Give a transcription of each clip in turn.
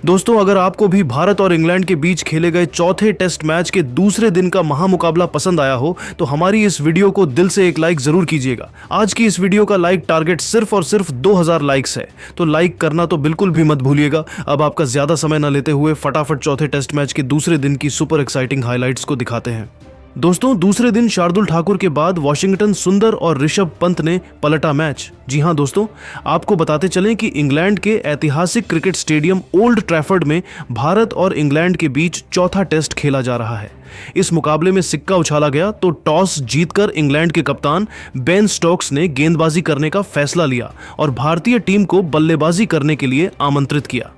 दोस्तों, अगर आपको भी भारत और इंग्लैंड के बीच खेले गए चौथे टेस्ट मैच के दूसरे दिन का महामुकाबला पसंद आया हो तो हमारी इस वीडियो को दिल से एक लाइक जरूर कीजिएगा। आज की इस वीडियो का लाइक टारगेट सिर्फ और सिर्फ 2000 लाइक्स है, तो लाइक करना तो बिल्कुल भी मत भूलिएगा। अब आपका ज्यादा समय न लेते हुए फटाफट चौथे टेस्ट मैच के दूसरे दिन की सुपर एक्साइटिंग हाइलाइट्स को दिखाते हैं। दोस्तों, दूसरे दिन शार्दुल ठाकुर के बाद वॉशिंगटन सुंदर और ऋषभ पंत ने पलटा मैच। जी हां दोस्तों, आपको बताते चलें कि इंग्लैंड के ऐतिहासिक क्रिकेट स्टेडियम ओल्ड ट्रैफर्ड में भारत और इंग्लैंड के बीच चौथा टेस्ट खेला जा रहा है। इस मुकाबले में सिक्का उछाला गया तो टॉस जीतकर इंग्लैंड के कप्तान बेन स्टोक्स ने गेंदबाजी करने का फैसला लिया और भारतीय टीम को बल्लेबाजी करने के लिए आमंत्रित किया।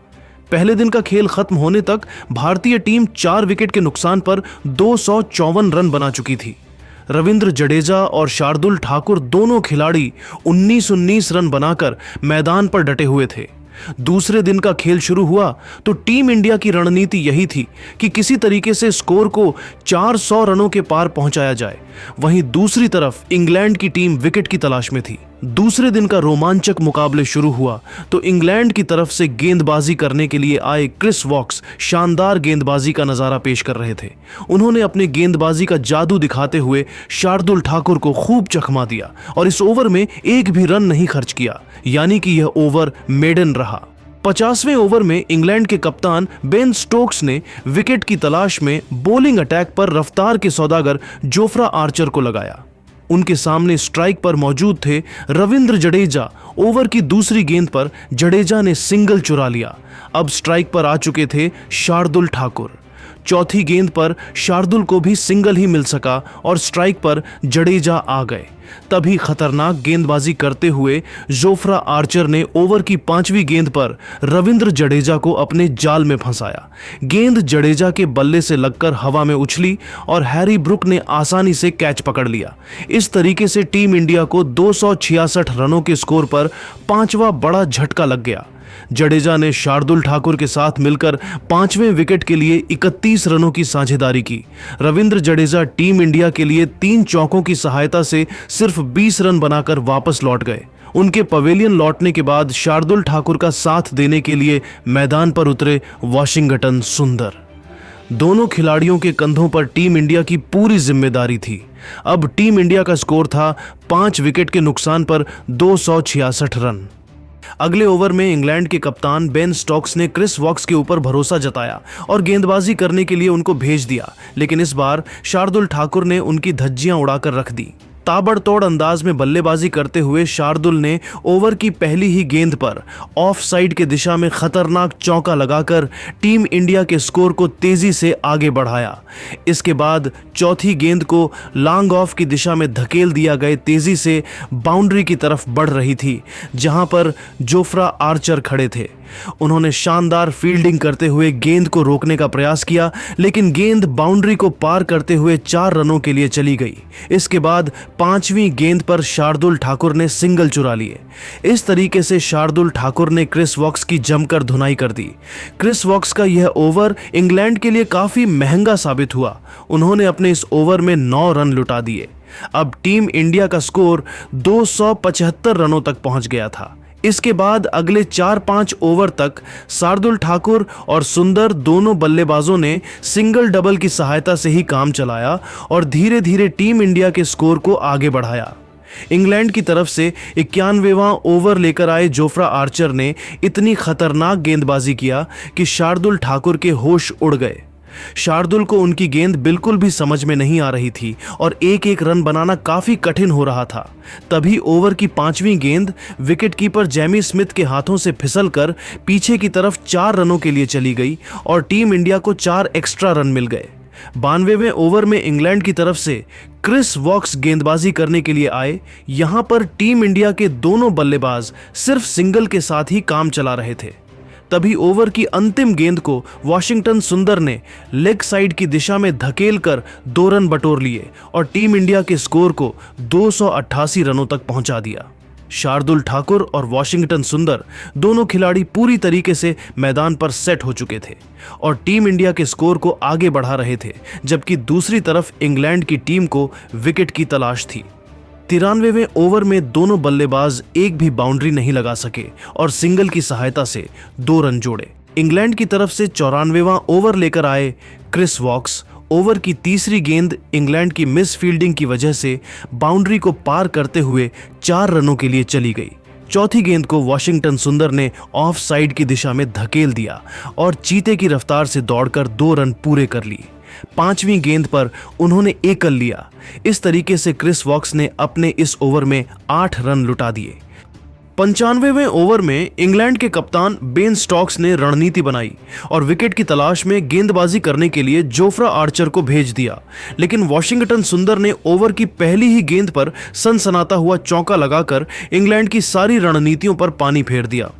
पहले दिन का खेल खत्म होने तक भारतीय टीम 4 विकेट के नुकसान पर 254 रन बना चुकी थी। रविंद्र जडेजा और शार्दुल ठाकुर दोनों खिलाड़ी 19-19 रन बनाकर मैदान पर डटे हुए थे। दूसरे दिन का खेल शुरू हुआ तो टीम इंडिया की रणनीति यही थी कि किसी तरीके से स्कोर को 400 रनों के पार पहुंचाया जाए। वहीं दूसरी तरफ इंग्लैंड की टीम विकेट की तलाश में थी। दूसरे दिन का रोमांचक मुकाबले शुरू हुआ तो इंग्लैंड की तरफ से गेंदबाजी करने के लिए आए क्रिस वॉक्स शानदार गेंदबाजी का नजारा पेश कर रहे थे। उन्होंने अपने गेंदबाजी का जादू दिखाते हुए शार्दुल ठाकुर को खूब चकमा दिया और इस ओवर में एक भी रन नहीं खर्च किया, यानी कि यह ओवर मेडन रहा। 50वें ओवर में इंग्लैंड के कप्तान बेन स्टोक्स ने विकेट की तलाश में बॉलिंग अटैक पर रफ्तार के सौदागर जोफ्रा आर्चर को लगाया। उनके सामने स्ट्राइक पर मौजूद थे रविंद्र जडेजा। ओवर की दूसरी गेंद पर जडेजा ने सिंगल चुरा लिया। अब स्ट्राइक पर आ चुके थे शार्दुल ठाकुर। चौथी गेंद पर शार्दुल को भी सिंगल ही मिल सका और स्ट्राइक पर जडेजा आ गए। तभी खतरनाक गेंदबाजी करते हुए जोफ्रा आर्चर ने ओवर की 5वीं गेंद पर रविंद्र जडेजा को अपने जाल में फंसाया। गेंद जडेजा के बल्ले से लगकर हवा में उछली और हैरी ब्रुक ने आसानी से कैच पकड़ लिया। इस तरीके से टीम इंडिया को 266 रनों के स्कोर पर 5वां बड़ा झटका लग गया। जडेजा ने शार्दुल ठाकुर के साथ मिलकर 5वें विकेट के लिए 31 रनों की साझेदारी की। रविंद्र जडेजा टीम इंडिया के लिए 3 चौकों की सहायता से सिर्फ 20 रन बनाकर वापस लौट गए। उनके पवेलियन लौटने के बाद शार्दुल ठाकुर का साथ देने के लिए मैदान पर उतरे वॉशिंगटन सुंदर। दोनों खिलाड़ियों के कंधों पर टीम इंडिया की पूरी जिम्मेदारी थी। अब टीम इंडिया का स्कोर था 5 विकेट के नुकसान पर 266 रन। अगले ओवर में इंग्लैंड के कप्तान बेन स्टोक्स ने क्रिस वॉक्स के ऊपर भरोसा जताया और गेंदबाजी करने के लिए उनको भेज दिया, लेकिन इस बार शार्दुल ठाकुर ने उनकी धज्जियां उड़ाकर रख दी। ताबड़तोड़ अंदाज में बल्लेबाजी करते हुए शार्दुल ने ओवर की पहली ही गेंद पर ऑफ साइड के दिशा में खतरनाक चौका लगाकर टीम इंडिया के स्कोर को तेजी से आगे बढ़ाया। इसके बाद चौथी गेंद को लॉन्ग ऑफ की दिशा में धकेल दिया गया, तेजी से बाउंड्री की तरफ बढ़ रही थी जहां पर जोफ्रा आर्चर खड़े थे। उन्होंने शानदार फील्डिंग करते हुए गेंद को रोकने का प्रयास किया, लेकिन गेंद बाउंड्री को पार करते हुए 4 रनों के लिए चली गई। इसके बाद 5वीं गेंद पर शार्दुल ठाकुर ने सिंगल चुरा लिए। इस तरीके से शार्दुल ठाकुर ने क्रिस वॉक्स की जमकर धुनाई कर दी। क्रिस वॉक्स का यह ओवर इंग्लैंड के लिए काफी महंगा साबित हुआ। उन्होंने अपने इस ओवर में 9 रन लुटा दिए। अब टीम इंडिया का स्कोर 275 रनों तक पहुंच गया था। इसके बाद अगले 4-5 ओवर तक शार्दुल ठाकुर और सुंदर दोनों बल्लेबाजों ने सिंगल डबल की सहायता से ही काम चलाया और धीरे धीरे टीम इंडिया के स्कोर को आगे बढ़ाया। इंग्लैंड की तरफ से 91वां ओवर लेकर आए जोफ्रा आर्चर ने इतनी खतरनाक गेंदबाजी किया कि शार्दुल ठाकुर के होश उड़ गए। शार्दुल को उनकी गेंद बिल्कुल भी समझ में नहीं आ रही थी और एक एक रन बनाना काफी कठिन हो रहा था। तभी ओवर की 5वीं गेंद विकेटकीपर जेमी स्मिथ के हाथों से फिसलकर पीछे की तरफ 4 रनों के लिए चली गई और टीम इंडिया को 4 एक्स्ट्रा रन मिल गए। 92वें ओवर में इंग्लैंड की तरफ से क्रिस वॉक्स गेंदबाजी करने के लिए आए। यहां पर टीम इंडिया के दोनों बल्लेबाज सिर्फ सिंगल के साथ ही काम चला रहे थे। तभी ओवर की अंतिम गेंद को वॉशिंगटन सुंदर ने लेग साइड की दिशा में धकेल कर 2 रन बटोर लिए और टीम इंडिया के स्कोर को 288 रनों तक पहुंचा दिया। शार्दुल ठाकुर और वॉशिंगटन सुंदर दोनों खिलाड़ी पूरी तरीके से मैदान पर सेट हो चुके थे और टीम इंडिया के स्कोर को आगे बढ़ा रहे थे, जबकि दूसरी तरफ इंग्लैंड की टीम को विकेट की तलाश थी। 93वें ओवर में दोनों बल्लेबाज एक भी बाउंड्री नहीं लगा सके और सिंगल की सहायता से 2 रन जोड़े। इंग्लैंड की तरफ से 94वां ओवर लेकर आए क्रिस वॉक्स। ओवर की तीसरी गेंद इंग्लैंड की मिस फील्डिंग की वजह से बाउंड्री को पार करते हुए 4 रनों के लिए चली गई। चौथी गेंद को वॉशिंगटन सुंदर ने ऑफ साइड की दिशा में धकेल दिया और चीते की रफ्तार से दौड़कर 2 रन पूरे कर लिए। 5वीं गेंद पर उन्होंने एकल लिया। इस तरीके से क्रिस वॉक्स ने अपने इस ओवर में 8 रन लुटा दिए। 95वें ओवर में इंग्लैंड के कप्तान बेन स्टोक्स ने रणनीति बनाई और विकेट की तलाश में गेंदबाजी करने के लिए जोफ्रा आर्चर को भेज दिया, लेकिन वॉशिंगटन सुंदर ने ओवर की पहली ही गेंद पर सनसनाता हुआ चौका लगाकर इंग्लैंड की सारी रणनीतियों पर पानी फेर दिया।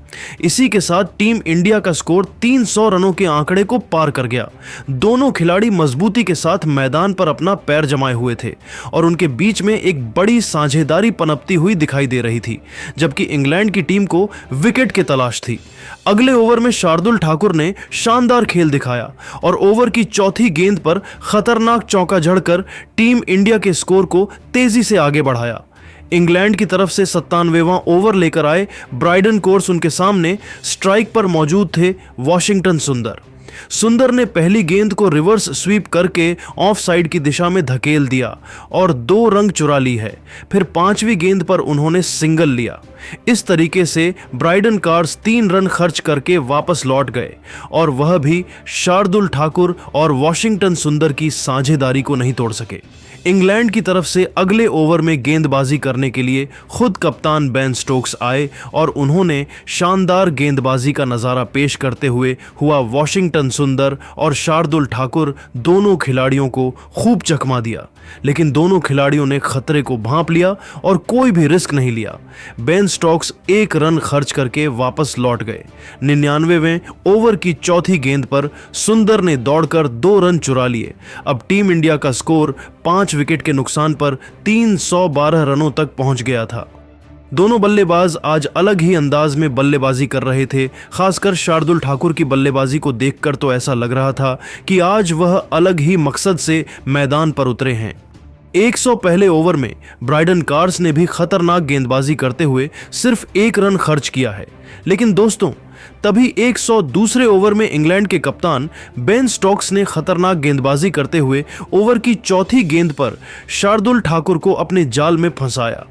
इसी के साथ टीम इंडिया का स्कोर 300 रनों के आंकड़े को पार कर गया। दोनों खिलाड़ी मजबूती के साथ मैदान पर अपना पैर जमाए हुए थे और उनके बीच में एक बड़ी साझेदारी पनपती हुई दिखाई दे रही थी, जबकि इंग्लैंड की टीम को विकेट की तलाश थी। अगले ओवर में शार्दुल ठाकुर ने शानदार खेल दिखाया और ओवर की चौथी गेंद पर खतरनाक चौका जड़कर टीम इंडिया के स्कोर को तेजी से आगे बढ़ाया। इंग्लैंड की तरफ से 97वां ओवर लेकर आए ब्राइडन कोर्स उनके सामने स्ट्राइक पर मौजूद थे वॉशिंगटन सुंदर ने पहली गेंद को रिवर्स स्वीप करके ऑफ साइड की दिशा में धकेल दिया और 2 रन चुरा ली है। फिर 5वीं गेंद पर उन्होंने सिंगल लिया। इस तरीके से ब्राइडन कार्स 3 रन खर्च करके वापस लौट गए और वह भी शार्दुल ठाकुर और वॉशिंगटन सुंदर की साझेदारी को नहीं तोड़ सके। इंग्लैंड की तरफ से अगले ओवर में गेंदबाजी करने के लिए खुद कप्तान बेन स्टोक्स आए और उन्होंने शानदार गेंदबाजी का नज़ारा पेश करते हुए हुआ वॉशिंगटन सुंदर और शार्दुल ठाकुर दोनों खिलाड़ियों को खूब चकमा दिया, लेकिन दोनों खिलाड़ियों ने खतरे को भांप लिया और कोई भी रिस्क नहीं लिया। बेन स्टोक्स 1 रन खर्च करके वापस लौट गए। 99वें ओवर की चौथी गेंद पर सुंदर ने दौड़कर 2 रन चुरा लिए। अब टीम इंडिया का स्कोर 5 विकेट के नुकसान पर 312 रनों तक पहुंच गया था। दोनों बल्लेबाज आज अलग ही अंदाज में बल्लेबाजी कर रहे थे। खासकर शार्दुल ठाकुर की बल्लेबाजी को देखकर तो ऐसा लग रहा था कि आज वह अलग ही मकसद से मैदान पर उतरे हैं। 100 पहले ओवर में ब्राइडन कार्स ने भी खतरनाक गेंदबाजी करते हुए सिर्फ 1 रन खर्च किया है, लेकिन दोस्तों तभी 100 दूसरे ओवर में इंग्लैंड के कप्तान बेन स्टोक्स ने खतरनाक गेंदबाजी करते हुए ओवर की चौथी गेंद पर शार्दुल ठाकुर को अपने जाल में फंसाया।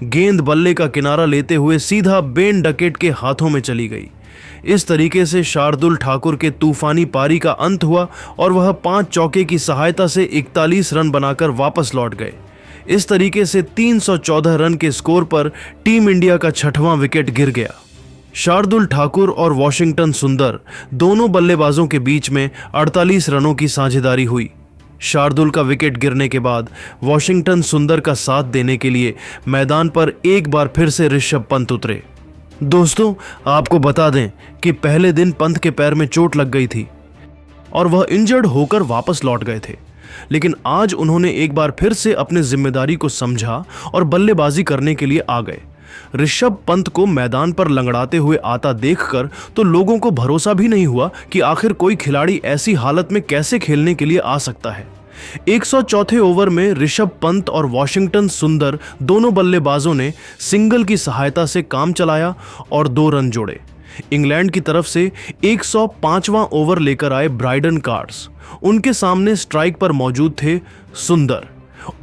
गेंद बल्ले का किनारा लेते हुए सीधा बेन डकेट के हाथों में चली गई। इस तरीके से शार्दुल ठाकुर के तूफानी पारी का अंत हुआ और वह 5 चौके की सहायता से 41 रन बनाकर वापस लौट गए। इस तरीके से 314 रन के स्कोर पर टीम इंडिया का 6वां विकेट गिर गया। शार्दुल ठाकुर और वॉशिंगटन सुंदर दोनों बल्लेबाजों के बीच में 48 रनों की साझेदारी हुई। शार्दुल का विकेट गिरने के बाद वॉशिंगटन सुंदर का साथ देने के लिए मैदान पर एक बार फिर से ऋषभ पंत उतरे। दोस्तों आपको बता दें कि पहले दिन पंत के पैर में चोट लग गई थी और वह इंजर्ड होकर वापस लौट गए थे, लेकिन आज उन्होंने एक बार फिर से अपनी जिम्मेदारी को समझा और बल्लेबाजी करने के लिए आ गए। ऋषभ पंत को मैदान पर लंगड़ाते हुए आता देखकर तो लोगों को भरोसा भी नहीं हुआ कि आखिर कोई खिलाड़ी ऐसी हालत में कैसे खेलने के लिए आ सकता है। 104 ओवर में ऋषभ पंत और वॉशिंगटन सुंदर दोनों बल्लेबाजों ने सिंगल की सहायता से काम चलाया और 2 रन जोड़े। इंग्लैंड की तरफ से 105वां ओवर लेकर आए ब्राइडन कार्स। उनके सामने स्ट्राइक पर मौजूद थे सुंदर।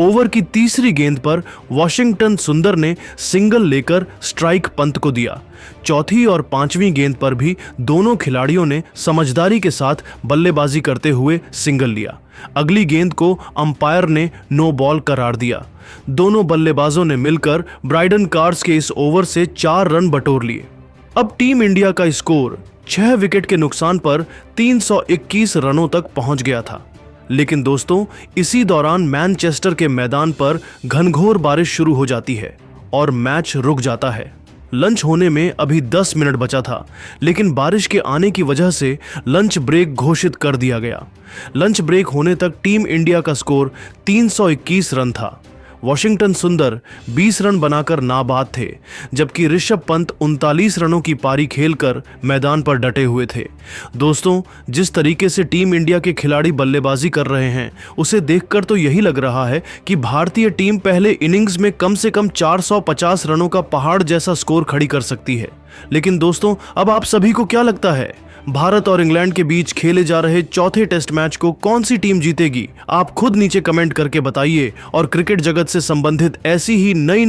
ओवर की तीसरी गेंद पर वॉशिंगटन सुंदर ने सिंगल लेकर स्ट्राइक पंत को दिया। चौथी और 5वीं गेंद पर भी दोनों खिलाड़ियों ने समझदारी के साथ बल्लेबाजी करते हुए सिंगल लिया। अगली गेंद को अंपायर ने नो बॉल करार दिया। दोनों बल्लेबाजों ने मिलकर ब्राइडन कार्स के इस ओवर से 4 रन बटोर लिए। अब टीम इंडिया का स्कोर 6 विकेट के नुकसान पर 321 रनों तक पहुंच गया था। लेकिन दोस्तों इसी दौरान मैनचेस्टर के मैदान पर घनघोर बारिश शुरू हो जाती है और मैच रुक जाता है। लंच होने में अभी 10 मिनट बचा था, लेकिन बारिश के आने की वजह से लंच ब्रेक घोषित कर दिया गया। लंच ब्रेक होने तक टीम इंडिया का स्कोर 321 रन था। वॉशिंगटन सुंदर 20 रन बनाकर नाबाद थे, जबकि ऋषभ पंत 39 रनों की पारी खेलकर मैदान पर डटे हुए थे। दोस्तों जिस तरीके से टीम इंडिया के खिलाड़ी बल्लेबाजी कर रहे हैं उसे देखकर तो यही लग रहा है कि भारतीय टीम पहले इनिंग्स में कम से कम 450 रनों का पहाड़ जैसा स्कोर खड़ी कर सकती है। लेकिन दोस्तों, अब आप सभी को क्या लगता है, भारत और इंग्लैंड के बीच खेले जा रहे चौथे टेस्ट मैच को कौन सी टीम जीतेगी? आप खुद नीचे कमेंट करके बताइए और क्रिकेट जगत से संबंधित ऐसी ही नई